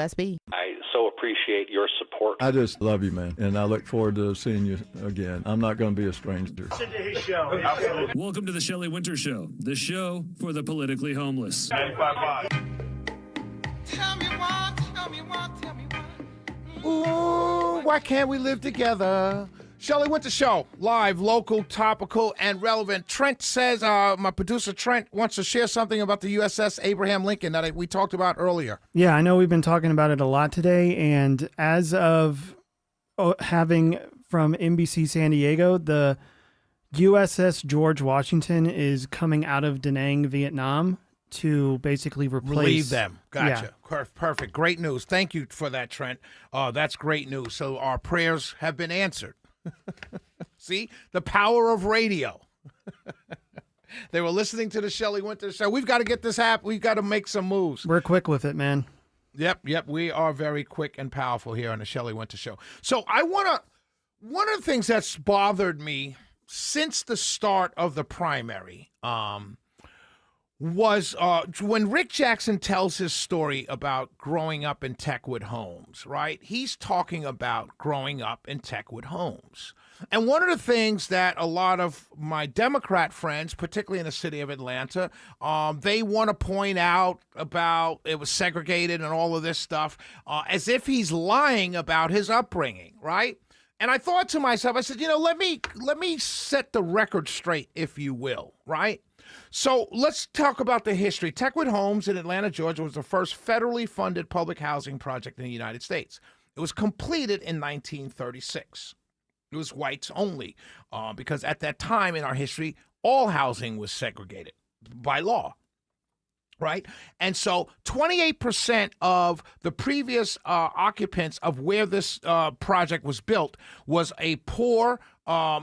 SB. I so appreciate your support. I just love you, man, and I look forward to seeing you again. I'm not going to be a stranger. Welcome to the Shelley Winter Show, the show for the politically homeless. 95.5. Tell me why, tell me why, tell me why. Ooh, why can't we live together? Shelley Winter Show, live, local, topical, and relevant. Trent says, my producer Trent wants to share something about the USS Abraham Lincoln that we talked about earlier. Yeah, I know we've been talking about it a lot today, and as of having from NBC San Diego, the USS George Washington is coming out of Da Nang, Vietnam, to basically relieve them. Gotcha. Yeah. Perfect. Great news. Thank you for that, Trent. That's great news. So our prayers have been answered. See? The power of radio. They were listening to the Shelley Winter Show. We've got to get this happen. We've got to make some moves. We're quick with it, man. Yep. We are very quick and powerful here on the Shelley Winter Show. So one of the things that's bothered me since the start of the primary, was when Rick Jackson tells his story about growing up in Techwood homes, right? He's talking about growing up in Techwood homes. And one of the things that a lot of my Democrat friends, particularly in the city of Atlanta, they want to point out about it was segregated and all of this stuff, as if he's lying about his upbringing, right? And I thought to myself, I said, let me set the record straight, if you will, right? So let's talk about the history. Techwood Homes in Atlanta, Georgia was the first federally funded public housing project in the United States. It was completed in 1936. It was whites only, because at that time in our history, all housing was segregated by law, right? And so 28% of the previous occupants of where this project was built was a poor,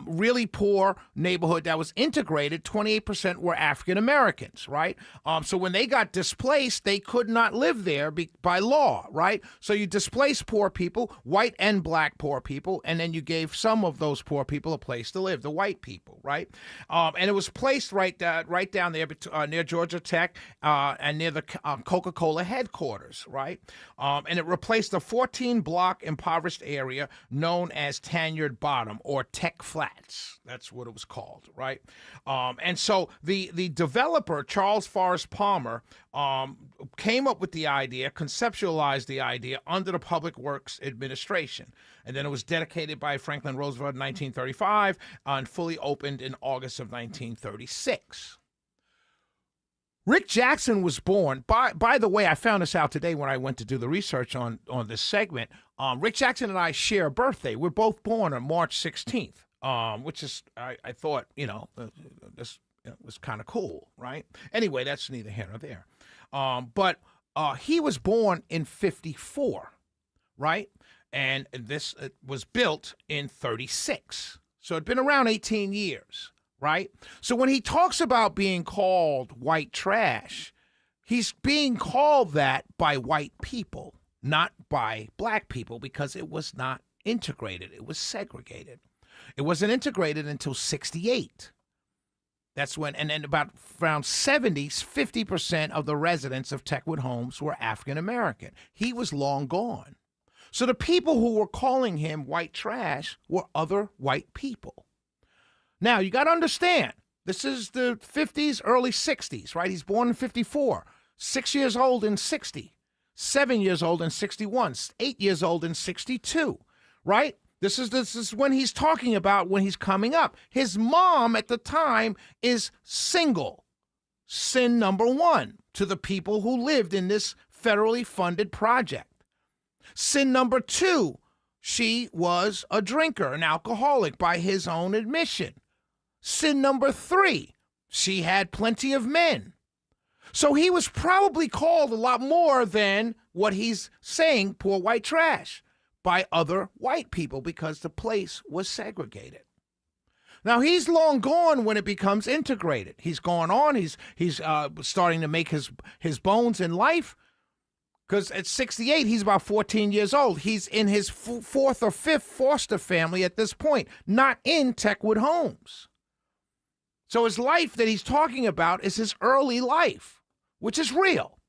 really poor neighborhood that was integrated. 28% were African Americans, right? So when they got displaced, they could not live there by law, right? So you displaced poor people, white and black poor people, and then you gave some of those poor people a place to live, the white people, right? And it was placed right down there near Georgia Tech and near the Coca-Cola headquarters, right? And it replaced a 14-block impoverished area known as Tanyard Bottom or Tech Flats. That's what it was called, right? And so the developer, Charles Forrest Palmer, came up with the idea, conceptualized the idea under the Public Works Administration. And then it was dedicated by Franklin Roosevelt in 1935 and fully opened in August of 1936. Rick Jackson was born, by the way, I found this out today when I went to do the research on this segment. Rick Jackson and I share a birthday. We're both born on March 16th, which is, I thought, this was kind of cool, right? Anyway, that's neither here nor there. But he was born in 54, right? And this was built in 36. So it'd been around 18 years. Right? So when he talks about being called white trash, he's being called that by white people, not by black people, because it was not integrated. It was segregated. It wasn't integrated until 68. That's when, and then about around 70s, 50% of the residents of Techwood Homes were African American. He was long gone. So the people who were calling him white trash were other white people. Now, you got to understand, this is the 50s, early 60s, right? He's born in 54, 6 years old in 60, 7 years old in 61, 8 years old in 62, right? This is when he's talking about when he's coming up. His mom at the time is single. Sin number one to the people who lived in this federally funded project. Sin number two, she was a drinker, an alcoholic by his own admission. Sin number three, she had plenty of men. So he was probably called a lot more than what he's saying, poor white trash, by other white people because the place was segregated. Now, he's long gone when it becomes integrated. He's gone on. He's starting to make his bones in life because at 68, he's about 14 years old. He's in his fourth or fifth foster family at this point, not in Techwood Homes. So his life that he's talking about is his early life, which is real.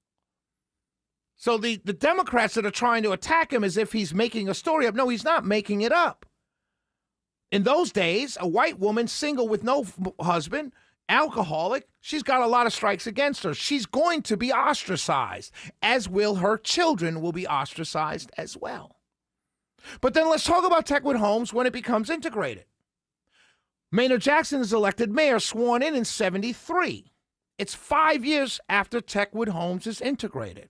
So the Democrats that are trying to attack him as if he's making a story up. No, he's not making it up. In those days, a white woman, single with no husband, alcoholic, she's got a lot of strikes against her. She's going to be ostracized, as will her children will be ostracized as well. But then let's talk about Techwood Homes when it becomes integrated. Maynard Jackson is elected mayor, sworn in 73. It's 5 years after Techwood Homes is integrated.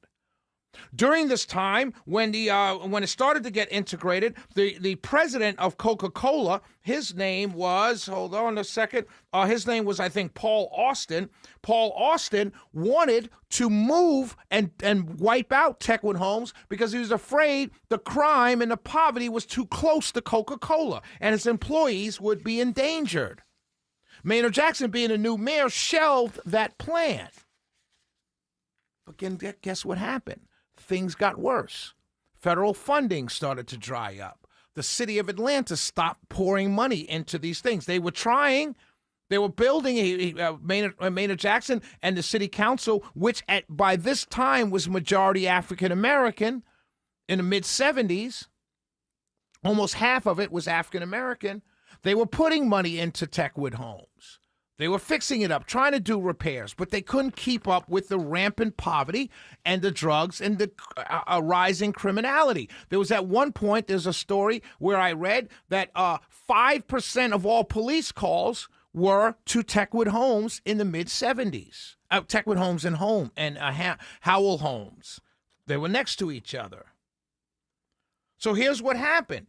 During this time, when it started to get integrated, the president of Coca-Cola, his name was, hold on a second, his name was, I think, Paul Austin. Paul Austin wanted to move and wipe out Techwood Homes because he was afraid the crime and the poverty was too close to Coca-Cola and his employees would be endangered. Maynard Jackson, being a new mayor, shelved that plan. But guess what happened? Things got worse. Federal funding started to dry up. The city of Atlanta stopped pouring money into these things. They were trying. They were building Maynard Jackson and the city council, which by this time was majority African American in the mid-70s. Almost half of it was African American. They were putting money into Techwood Homes. They were fixing it up, trying to do repairs, but they couldn't keep up with the rampant poverty and the drugs and the rising criminality. There was at one point, there's a story where I read that 5% of all police calls were to Techwood Homes in the mid-70s. Techwood Homes and Howell Homes. They were next to each other. So here's what happened.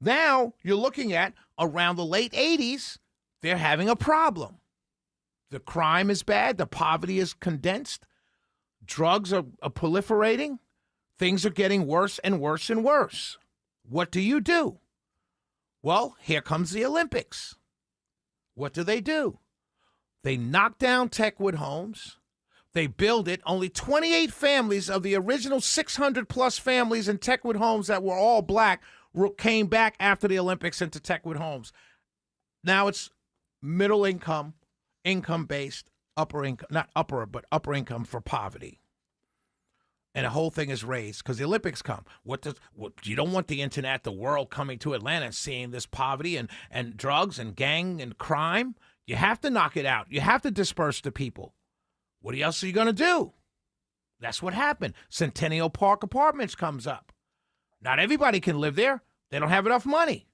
Now you're looking at around the late 80s, they're having a problem. The crime is bad. The poverty is condensed. Drugs are proliferating. Things are getting worse and worse and worse. What do? Well, here comes the Olympics. What do? They knock down Techwood Homes. They build it. Only 28 families of the original 600-plus families in Techwood Homes that were all black came back after the Olympics into Techwood Homes. Now it's middle income, income-based, upper income, not upper, but upper income for poverty. And the whole thing is raised because the Olympics come. You don't want the internet, the world coming to Atlanta and seeing this poverty and drugs and gang and crime. You have to knock it out. You have to disperse the people. What else are you going to do? That's what happened. Centennial Park Apartments comes up. Not everybody can live there. They don't have enough money.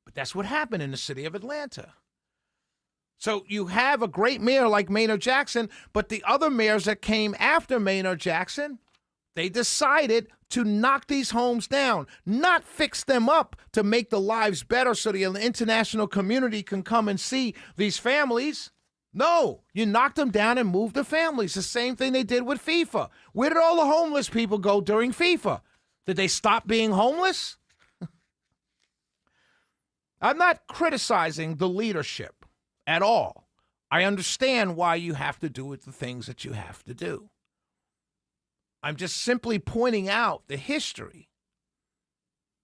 But that's what happened in the city of Atlanta. So you have a great mayor like Maynard Jackson, but the other mayors that came after Maynard Jackson, they decided to knock these homes down, not fix them up to make the lives better so the international community can come and see these families. No, you knocked them down and moved the families. The same thing they did with FIFA. Where did all the homeless people go during FIFA? Did they stop being homeless? I'm not criticizing the leadership at all. I understand why you have to do the things that you have to do. I'm just simply pointing out the history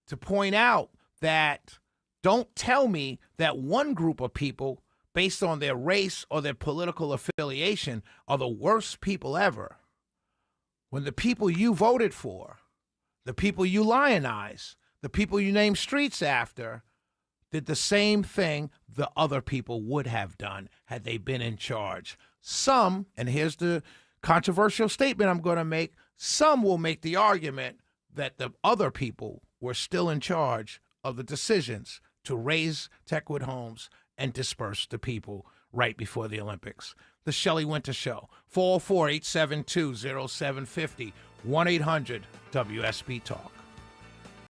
to point out that don't tell me that one group of people based on their race or their political affiliation are the worst people ever. When the people you voted for, the people you lionize, the people you name streets after, did the same thing the other people would have done had they been in charge. Some, and here's the controversial statement I'm going to make, some will make the argument that the other people were still in charge of the decisions to raise Techwood Homes and disperse the people right before the Olympics. The Shelley Winter Show, 404-872-0750, 1-800-WSB-TALK.